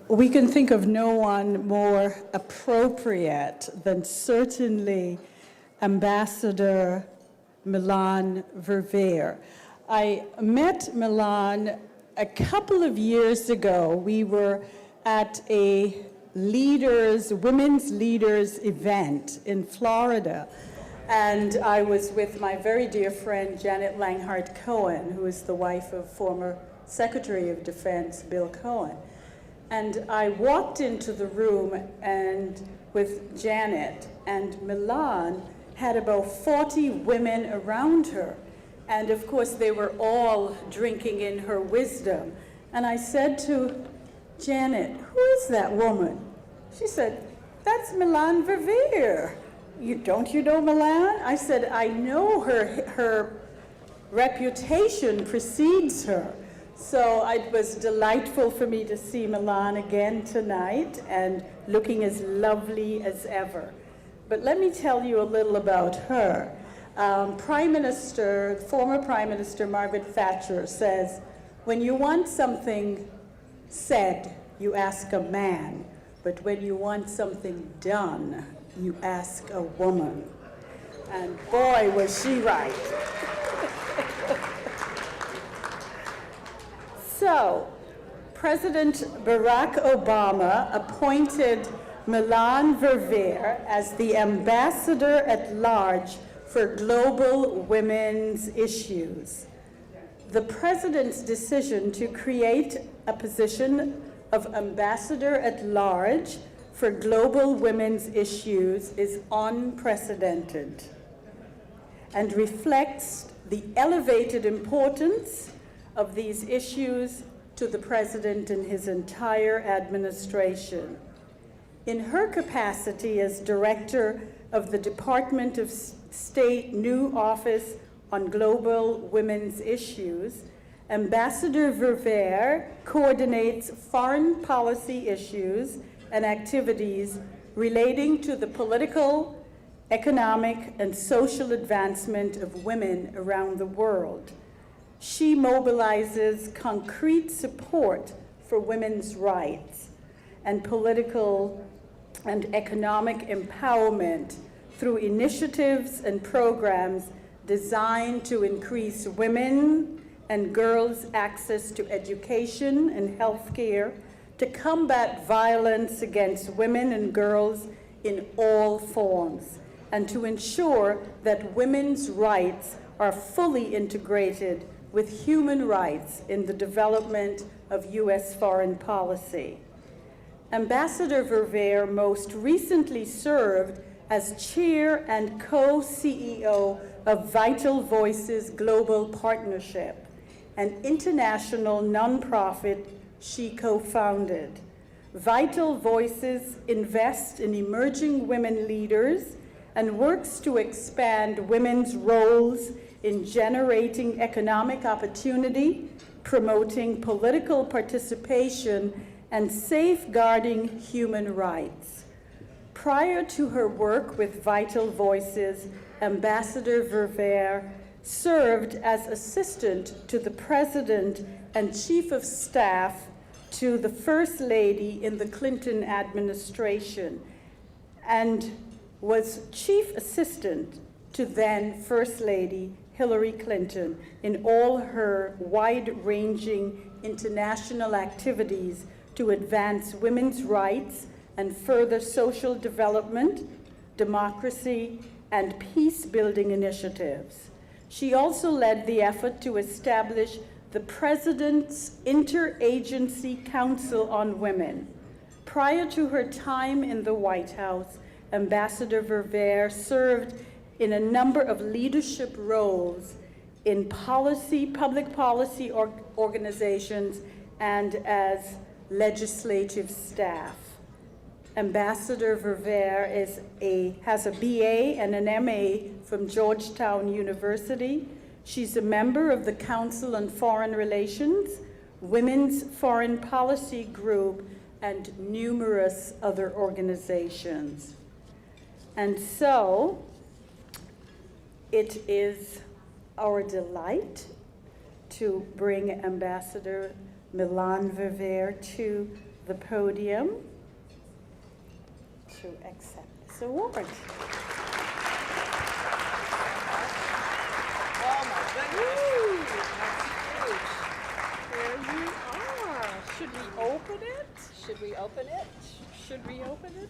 we can think of no one more appropriate than certainly Ambassador Melanne Verveer. I met Melanne a couple of years ago. We were at a women's leaders event in Florida, and I was with my very dear friend Janet Langhart Cohen, who is the wife of former Secretary of Defense Bill Cohen. And I walked into the room and with Janet, and Melanne had about 40 women around her. And of course, they were all drinking in her wisdom. And I said to Janet, "Who is that woman?" She said, "That's Melanne Verveer. Don't you know Melanne?" I said, "I know her. Her reputation precedes her." So it was delightful for me to see Melanne again tonight and looking as lovely as ever. But let me tell you a little about her. Former Prime Minister Margaret Thatcher says, when you want something said, you ask a man, but when you want something done, you ask a woman. And boy, was she right. So, President Barack Obama appointed Melanne Verveer as the Ambassador at Large for Global Women's Issues. The President's decision to create a position of Ambassador at Large for Global Women's Issues is unprecedented and reflects the elevated importance of these issues to the President and his entire administration. In her capacity as Director of the Department of State New Office on Global Women's Issues, Ambassador Verveer coordinates foreign policy issues and activities relating to the political, economic, and social advancement of women around the world. She mobilizes concrete support for women's rights and political and economic empowerment through initiatives and programs designed to increase women and girls' access to education and health care, to combat violence against women and girls in all forms, and to ensure that women's rights are fully integrated with human rights in the development of U.S. foreign policy. Ambassador Verveer most recently served as chair and co-CEO of Vital Voices Global Partnership, an international nonprofit she co-founded. Vital Voices invests in emerging women leaders and works to expand women's roles in generating economic opportunity, promoting political participation, and safeguarding human rights. Prior to her work with Vital Voices, Ambassador Verveer served as assistant to the President and Chief of Staff to the First Lady in the Clinton administration, and was Chief Assistant to then First Lady Hillary Clinton in all her wide-ranging international activities to advance women's rights and further social development, democracy, and peace-building initiatives. She also led the effort to establish the President's Interagency Council on Women. Prior to her time in the White House, Ambassador Verveer served in a number of leadership roles in public policy organizations and as legislative staff. Ambassador Verveer has a BA and an MA from Georgetown University. She's a member of the Council on Foreign Relations, Women's Foreign Policy Group, and numerous other organizations. And so, it is our delight to bring Ambassador Melanne Verveer to the podium to accept this award. Oh my goodness. There you are. Should we open it? Should we open it? Should we open it?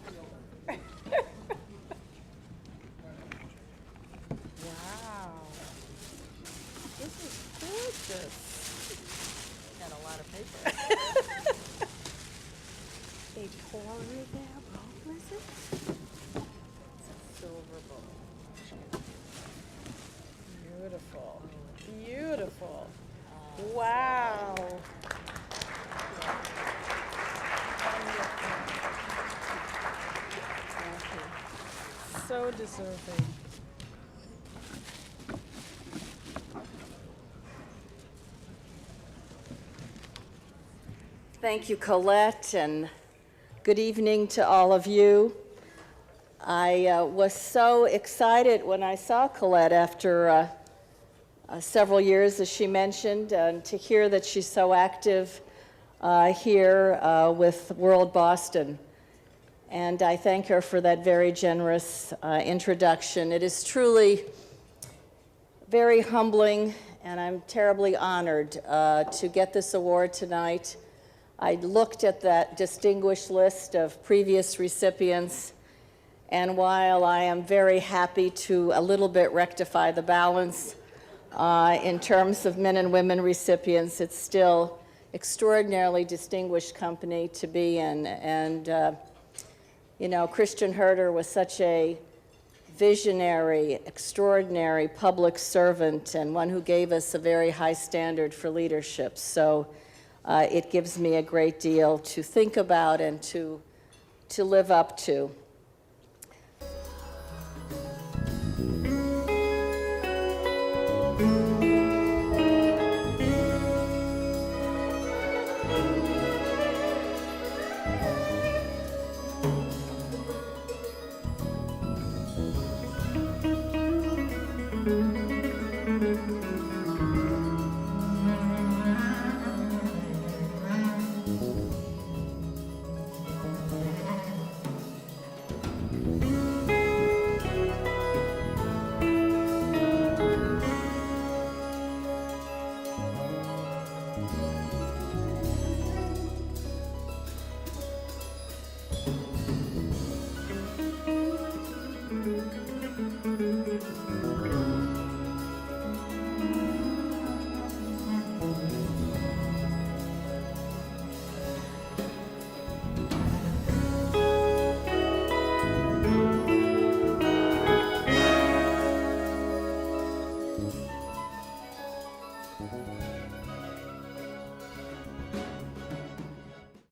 Wow. This is gorgeous. And a lot of paper. A pourer there, what was it? It's a silver bowl. Beautiful. Beautiful. Wow. So deserving. Thank you, Colette, and good evening to all of you. I was so excited when I saw Colette after several years, as she mentioned, and to hear that she's so active here with WorldBoston. And I thank her for that very generous introduction. It is truly very humbling, and I'm terribly honored to get this award tonight. I looked at that distinguished list of previous recipients, and while I am very happy to a little bit rectify the balance in terms of men and women recipients, it's still extraordinarily distinguished company to be in. And you know, Christian Herter was such a visionary, extraordinary public servant, and one who gave us a very high standard for leadership. So it gives me a great deal to think about and to live up to.